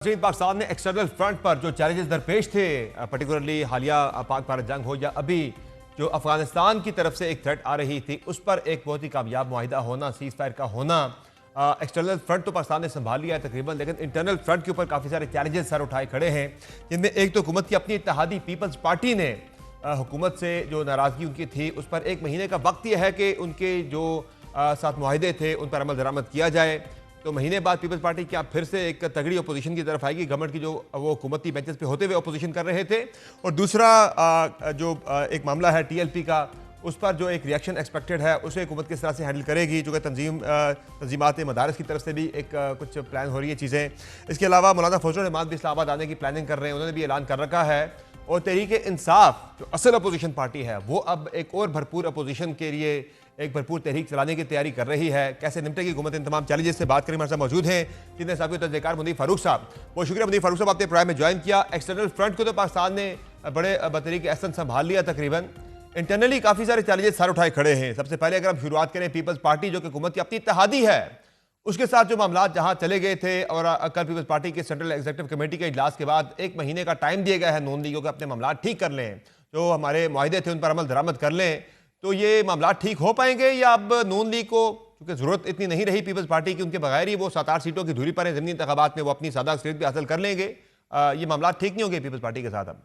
پاکستان نے external front پر جو challenges درپیش تھے، پرٹیکولرلی حالیہ پاک بھارت جنگ ہو یا ابھی جو افغانستان کی طرف سے ایک تھریٹ آ رہی تھی، اس پر ایک بہت ہی کامیاب معاہدہ ہونا، سیز فائر کا ہونا، ایکسٹرنل فرنٹ تو پاکستان نے سنبھال لیا ہے تقریباً، لیکن انٹرنل فرنٹ کے اوپر کافی سارے چیلنجز سر اٹھائے کھڑے ہیں، جن میں ایک تو حکومت کی اپنی اتحادی پیپلز پارٹی نے حکومت سے جو ناراضگی ان کی تھی اس پر ایک مہینے کا وقت یہ ہے کہ ان کے جو ساتھ معاہدے تھے ان پر عمل درآمد کیا جائے۔ تو مہینے بعد پیپلز پارٹی کیا پھر سے ایک تگڑی اپوزیشن کی طرف آئے گی، گورنمنٹ کی جو وہ حکومتی بینچز پہ ہوتے ہوئے اپوزیشن کر رہے تھے، اور دوسرا جو ایک معاملہ ہے ٹی ایل پی کا، اس پر جو ایک ریئیکشن ایکسپیکٹڈ ہے اسے حکومت کس طرح سے ہینڈل کرے گی، چونکہ تنظیمات مدارس کی طرف سے بھی ایک کچھ پلان ہو رہی ہے چیزیں۔ اس کے علاوہ مولانا فضل الرحمان بھی اسلام آباد آنے کی پلاننگ کر رہے ہیں، انہوں نے بھی اعلان کر رکھا ہے، اور تحریک انصاف جو اصل اپوزیشن پارٹی ہے وہ اب ایک اور بھرپور اپوزیشن کے لیے ایک بھرپور تحریک چلانے کی تیاری کر رہی ہے۔ کیسے نمٹے گی حکومت ان تمام چیلنجز سے بات کریں، ہمارے ساتھ موجود ہیں جن صاحب کے تجزیہ کار منیر فاروق صاحب۔ بہت شکریہ منیر فاروق صاحب، آپ نے پروگرام میں جوائن کیا۔ ایکسٹرنل فرنٹ کو تو پاکستان نے بڑے بطریق احسن سنبھال لیا تقریباً، انٹرنلی کافی سارے چیلنجز سر اٹھائے کھڑے ہیں۔ سب سے پہلے اگر ہم شروعات کریں پیپلز پارٹی جو کہ حکومت کی اپنی اتحادی ہے، اس کے ساتھ جو معاملات جہاں چلے گئے تھے، اور کل پیپلز پارٹی کے سینٹرل ایگزیکٹو کمیٹی کے اجلاس کے بعد ایک مہینے کا ٹائم دیا گیا ہے نون لیگ کو کہ اپنے معاملات ٹھیک کر لیں، جو ہمارے معاہدے تھے ان پر عمل درآمد کر لیں، تو یہ معاملات ٹھیک ہو پائیں گے یا اب نون لیگ کو کیونکہ ضرورت اتنی نہیں رہی پیپلز پارٹی کی، ان کے بغیر ہی وہ 7-8 سیٹوں کی دھوری پر ہیں، ضمنی انتخابات میں وہ اپنی سادہ اکثریت بھی حاصل کر لیں گے، یہ معاملات ٹھیک نہیں ہوں گے پیپلز پارٹی کے ساتھ اب؟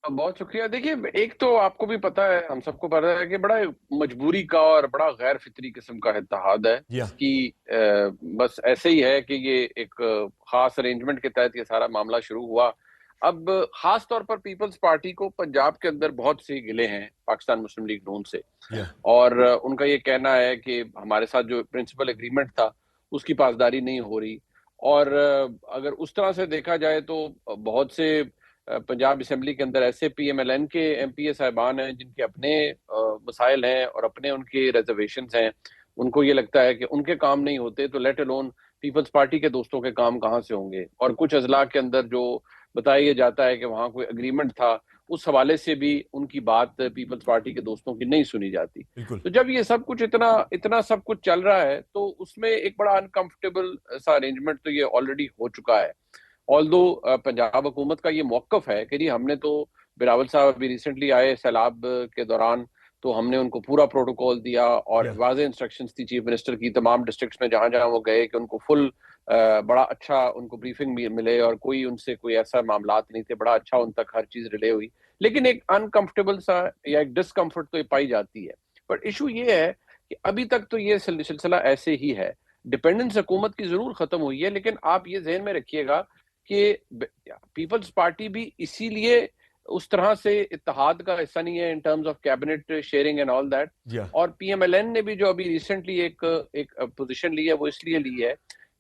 بہت شکریہ۔ دیکھیے، ایک تو آپ کو بھی پتا ہے، ہم سب کو پتا ہے کہ بڑا مجبوری کا اور بڑا غیر فطری قسم کا اتحاد ہے، جی ہاں، جس کی بس ایسے ہی ہے کہ یہ ایک خاص ارینجمنٹ کے تحت یہ سارا معاملہ شروع ہوا۔ اب خاص طور پر پیپلز پارٹی کو پنجاب کے اندر بہت سے گلے ہیں پاکستان مسلم لیگ نون سے، جی ہاں، اور ان کا یہ کہنا ہے کہ ہمارے ساتھ جو پرنسپل اگریمنٹ تھا اس کی پاسداری نہیں ہو رہی، اور اگر اس طرح سے دیکھا جائے تو بہت سے پنجاب اسمبلی کے اندر ایسے پی ایم ایل این کے ایم پی اے صاحبان ہیں جن کے اپنے مسائل ہیں اور اپنے ان کے ریزرویشنز ہیں، ان کو یہ لگتا ہے کہ ان کے کام نہیں ہوتے تو لیٹ الون پیپلز پارٹی کے دوستوں کے کام کہاں سے ہوں گے، اور کچھ اضلاع کے اندر جو بتایا جاتا ہے کہ وہاں کوئی اگریمنٹ تھا، اس حوالے سے بھی ان کی بات پیپلز پارٹی کے دوستوں کی نہیں سنی جاتی۔ بالکل، تو جب یہ سب کچھ اتنا سب کچھ چل رہا ہے تو اس میں ایک بڑا انکمفرٹیبل سا ارینجمنٹ تو یہ آلریڈی ہو چکا ہے۔ آلدو پنجاب حکومت کا یہ موقف ہے کہ جی ہم نے تو بلاول صاحب ابھی ریسنٹلی آئے سیلاب کے دوران، تو ہم نے ان کو پورا پروٹوکول دیا اور جی ہاں، واضح انسٹرکشنز تھی چیف منسٹر کی تمام ڈسٹرکٹس میں جہاں جہاں وہ گئے کہ ان کو فل بڑا اچھا ان کو بریفنگ ملے، اور کوئی ان سے کوئی ایسا معاملات نہیں تھے، بڑا اچھا ان تک ہر چیز ریلے ہوئی، لیکن ایک انکمفرٹیبل سا یا ایک ڈسکمفرٹ تو یہ پائی جاتی ہے۔ پر ایشو یہ ہے کہ ابھی تک تو یہ سلسلہ ایسے ہی ہے، ڈپینڈنس حکومت کی ضرور ختم ہوئی ہے، لیکن آپ یہ ذہن میں رکھیے گا کہ پیپلز پارٹی بھی اسی لیے اس طرح سے اتحاد کا حصہ نہیں ہے in terms of cabinet sharing and all that, جی ہاں، اور پی ایم ایل این نے بھی جو ابھی ریسنٹلی ایک پوزیشن لی ہے وہ اس لیے لی ہے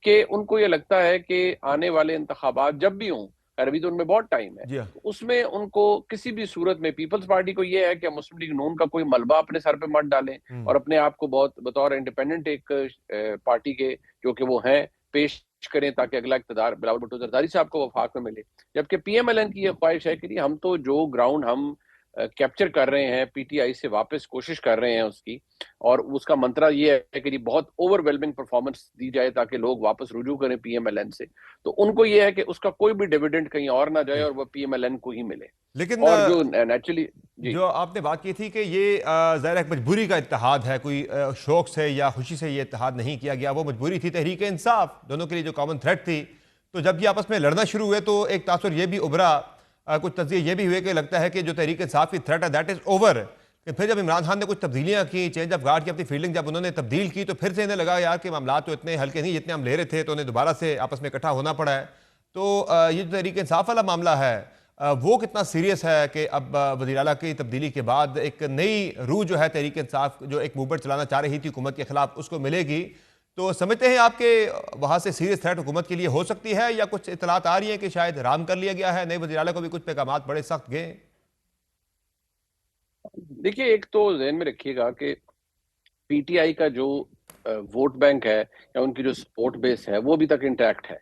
کہ ان کو یہ لگتا ہے کہ آنے والے انتخابات جب بھی ہوں، خیر ابھی تو ان میں بہت ٹائم ہے، جی ہاں، تو اس میں ان کو کسی بھی صورت میں پیپلز پارٹی کو یہ ہے کہ مسلم لیگ نون کا کوئی ملبہ اپنے سر پہ مت ڈالیں اور اپنے آپ کو بہت بطور انڈیپینڈنٹ ایک پارٹی کے جو کہ وہ ہیں پیش کریں تاکہ اگلا اقتدار بلاول بھٹو زرداری صاحب کو وفاق میں ملے۔ جبکہ پی ایم ایل این کی یہ خواہش ہے کہ ہم تو جو گراؤنڈ ہم کیپچر کر رہے ہیں پی ٹی آئی سے واپس کوشش کر رہے ہیں اس کی، اور اس کا منترا یہ ہے کہ بہت اوور ویلمنگ پرفارمنس دی جائے تاکہ لوگ واپس رجوع کریں پی ایم ایل این سے، تو ان کو یہ ہے کہ اس کا کوئی بھی ڈیویڈنڈ کہیں اور نہ جائے اور وہ پی ایم ایل این کو ہی ملے، لیکن اور جو نیچرلی جی جو آپ نے بات کی تھی کہ یہ ظاہر ایک مجبوری کا اتحاد ہے، کوئی شوق سے یا خوشی سے یہ اتحاد نہیں کیا گیا، وہ مجبوری تھی تحریک انصاف دونوں کے لیے جو کامن تھریٹ تھی، تو جب یہ آپس میں لڑنا شروع ہوئے تو ایک تاثر یہ بھی ابھرا، کچھ تجزیے یہ بھی ہوئے کہ لگتا ہے کہ جو تحریک انصاف کی تھریٹ ہے دیٹ از اوور، کہ پھر جب عمران خان نے کچھ تبدیلیاں کی، چینج آف گارڈ کی اپنی فیلڈنگ جب انہوں نے تبدیل کی، تو پھر سے انہیں لگا یار کہ معاملات تو اتنے ہلکے نہیں جتنے ہم لے رہے تھے، تو انہیں دوبارہ سے آپس میں اکٹھا ہونا پڑا ہے۔ تو یہ جو تحریک انصاف والا معاملہ ہے وہ کتنا سیریس ہے کہ اب وزیر اعلیٰ کی تبدیلی کے بعد ایک نئی روح جو ہے تحریک انصاف جو ایک موومنٹ چلانا چاہ رہی تھی حکومت کے خلاف اس کو ملے گی، تو سمجھتے ہیں آپ کہ وہاں سے سیریس تھریٹ حکومت کے لیے ہو سکتی ہے، یا کچھ اطلاعات آ رہی ہیں کہ شاید رام کر لیا گیا ہے، نئے وزیر اعلیٰ کو بھی کچھ پیغامات بڑے سخت گئے؟ دیکھیے، ایک تو ذہن میں رکھیے گا کہ پی ٹی آئی کا جو ووٹ بینک ہے یا ان کی جو سپورٹ بیس ہے وہ ابھی تک انٹیکٹ ہے،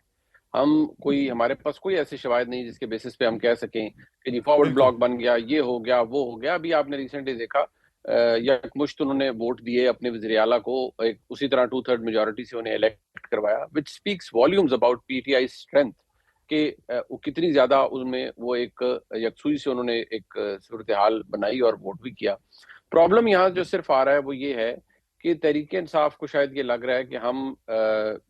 ہمارے پاس کوئی ایسی شواہد نہیں جس کے بیسس پہ ہم کہہ سکیں کہ جی فارورڈ بالکل، بلاک بن گیا، یہ ہو گیا وہ ہو گیا۔ ابھی آپ نے ریسنٹلی دیکھا یکمشت انہوں نے ووٹ دیے اپنے وزیر اعلیٰ کو، ایک اسی طرح 2/3 میجورٹی سے انہیں الیکٹ کروایا، which speaks volumes about P T I strength, کہ وہ کتنی زیادہ ان میں وہ ایک یکسوئی سے انہوں نے ایک صورتحال بنائی اور ووٹ بھی کیا۔ پرابلم یہاں جو صرف آ رہا ہے وہ یہ ہے کہ تحریک انصاف کو شاید یہ لگ رہا ہے کہ ہم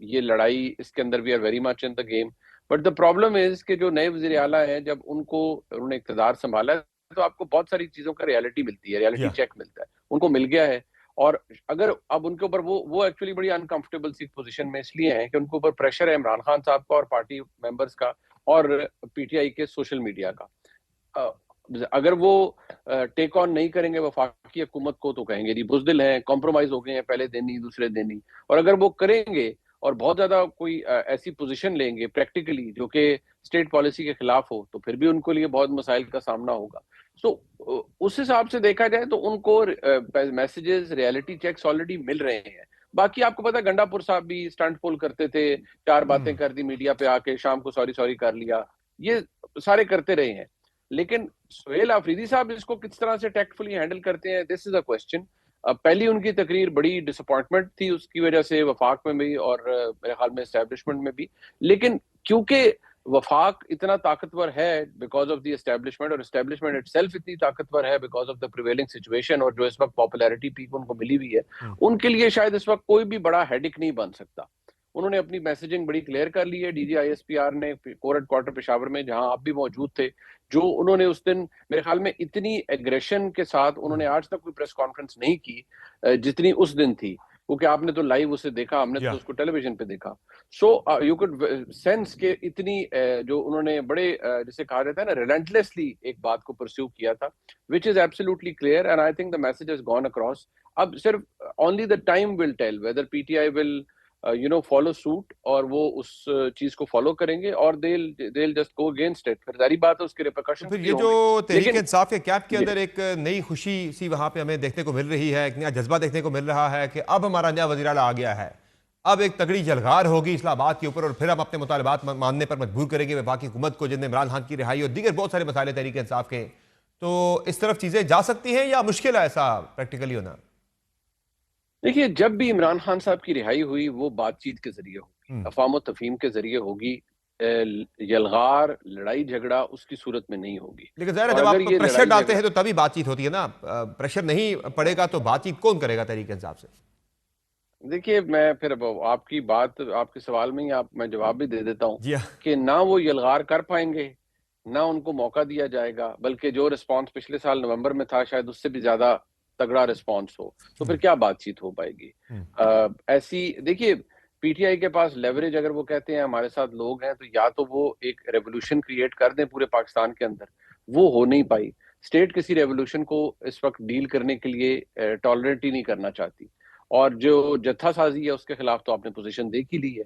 یہ لڑائی اس کے اندر we are very much in the game, but the problem is کہ جو نئے وزیر اعلیٰ ہیں جب انہوں نے اقتدار سنبھالا ہے تو آپ کو بہت ساری چیزوں کا ریالٹی ملتی ہے، ریالٹی چیک ملتا ہے، ان کو مل گیا ہے۔ اور اگر اب ان کے اوپر وہ ایکچولی بڑی انکمفرٹیبل سی پوزیشن میں اس لیے ہیں کہ ان کے اوپر پریشر ہے عمران خان صاحب کا اور پارٹی ممبرز کا اور پی ٹی آئی کے سوشل میڈیا کا۔ اگر وہ ٹیک آن نہیں کریں گے وفاقی حکومت کو تو کہیں گے جی بزدل ہیں، کمپرومائز ہو گئے ہیں، پہلے دن ہی دوسرے دن ہی، اور اگر وہ کریں گے اور بہت زیادہ کوئی ایسی پوزیشن لیں گے پریکٹیکلی جو کہ اسٹیٹ پالیسی کے خلاف ہو تو پھر بھی ان کو لیے بہت مسائل کا سامنا ہوگا۔ سو اس حساب سے دیکھا جائے تو ان کو میسیجز، ریالٹی چیکس آلریڈی مل رہے ہیں۔ باقی آپ کو پتا گنڈا پور صاحب بھی اسٹنٹ پول کرتے تھے، 4 باتیں کر دی میڈیا پہ آ کے، شام کو سوری کر لیا، یہ سارے کرتے رہے ہیں، لیکن سہیل آفریدی صاحب اس کو کس طرح سے ٹیکٹفلی ہینڈل کرتے ہیں، دس از اے کوسچن۔ پہلی ان کی تقریر بڑی ڈس اپوائنٹمنٹ تھی اس کی وجہ سے، وفاق میں بھی اور میرے خیال میں اسٹیبلشمنٹ میں بھی، لیکن کیونکہ وفاق اتنا طاقتور ہے بیکاز آف دی اسٹیبلشمنٹ، اور اسٹیبلشمنٹ اٹ سیلف اتنی طاقتور ہے because of the prevailing situation, اور جو اس وقت پاپولیرٹی پیک ان کو ملی ہوئی ہے، ان کے لیے شاید اس وقت کوئی بھی بڑا ہیڈک نہیں بن سکتا۔ انہوں نے اپنی میسیجنگ بڑی کلیئر کر لی ہے، D G I S P R نے کور ہیڈ کوارٹر پشاور میں جہاں آپ بھی موجود تھے، جو انہوں نے اس دن میرے خیال میں اتنی ایگریشن کے ساتھ انہوں نے آج تک کوئی پریس کانفرنس نہیں کی جتنی اس دن تھی، کیونکہ آپ نے تو لائیو اسے دیکھا، ہم نے تو اس کو ٹیلی ویژن پہ دیکھا۔ سو یو کوڈ سینس کہ اتنی جو انہوں نے بڑے جسے کہا جاتا ہے نا ریلنٹلیسلی ایک بات کو پرسیو کیا تھا، which is absolutely clear and I think the message has gone across. اب صرف only the time will tell whether P T I will follow suit, اور وہ اس چیز کو فالو کریں گے، اور they'll just go against it، پھر ظاہری بات ہے اس کے تو ریپرکشنز پھر بھی یہ ہوں جو گے۔ تحریک لیکن انصاف کے کیمپ کے اندر ایک نئی خوشی سی وہاں پہ ہمیں دیکھنے کو مل رہی ہے، ایک نیا جذبہ دیکھنے کو مل رہا ہے کہ اب ہمارا نیا وزیر اعلیٰ آ گیا ہے، اب ایک تگڑی جلغار ہوگی اسلام آباد کے اوپر، اور پھر ہم اپنے مطالبات ماننے پر مجبور کریں گے وفاقی حکومت کو، جن میں عمران خان کی رہائی اور دیگر بہت سارے مسائل تحریک انصاف کے۔ تو اس طرف چیزیں جا سکتی ہیں یا مشکل ہے ایسا پریکٹیکلی ہونا؟ دیکھیے، جب بھی عمران خان صاحب کی رہائی ہوئی وہ بات چیت کے ذریعے ہوگی، افہام و تفہیم کے ذریعے ہوگی، یلغار، لڑائی جھگڑا اس کی صورت میں نہیں ہوگی۔ لیکن ظاہر ہے اور جب اگر آپ یہ پریشر لڑائی ڈالتے جھگڑا، ہیں تو تبھی بات چیت ہوتی ہے نا، پریشر نہیں پڑے گا تو بات چیت کون کرے گا تحریک انصاف سے؟ دیکھیے میں پھر آپ کی بات، آپ کے سوال میں ہی میں جواب بھی دے دیتا ہوں جی ہاں، کہ نہ وہ یلغار کر پائیں گے، نہ ان کو موقع دیا جائے گا، بلکہ جو رسپانس پچھلے سال نومبر میں تھا شاید اس سے بھی زیادہ تگڑا رسپانس ہو، تو پھر کیا بات چیت ہو پائے گی؟ ایسی دیکھیے، پی ٹی آئی کے پاس لیوریج، اگر وہ کہتے ہیں ہمارے ساتھ لوگ ہیں، تو یا تو وہ ایک ریولوشن کریٹ کر دیں پورے پاکستان کے اندر، وہ ہو نہیں پائی۔ اسٹیٹ کسی ریولوشن کو اس وقت ڈیل کرنے کے لیے ٹالریٹ ہی نہیں کرنا چاہتی، اور جو جتھا سازی ہے اس کے خلاف تو آپ نے پوزیشن دیکھ ہی لی ہے۔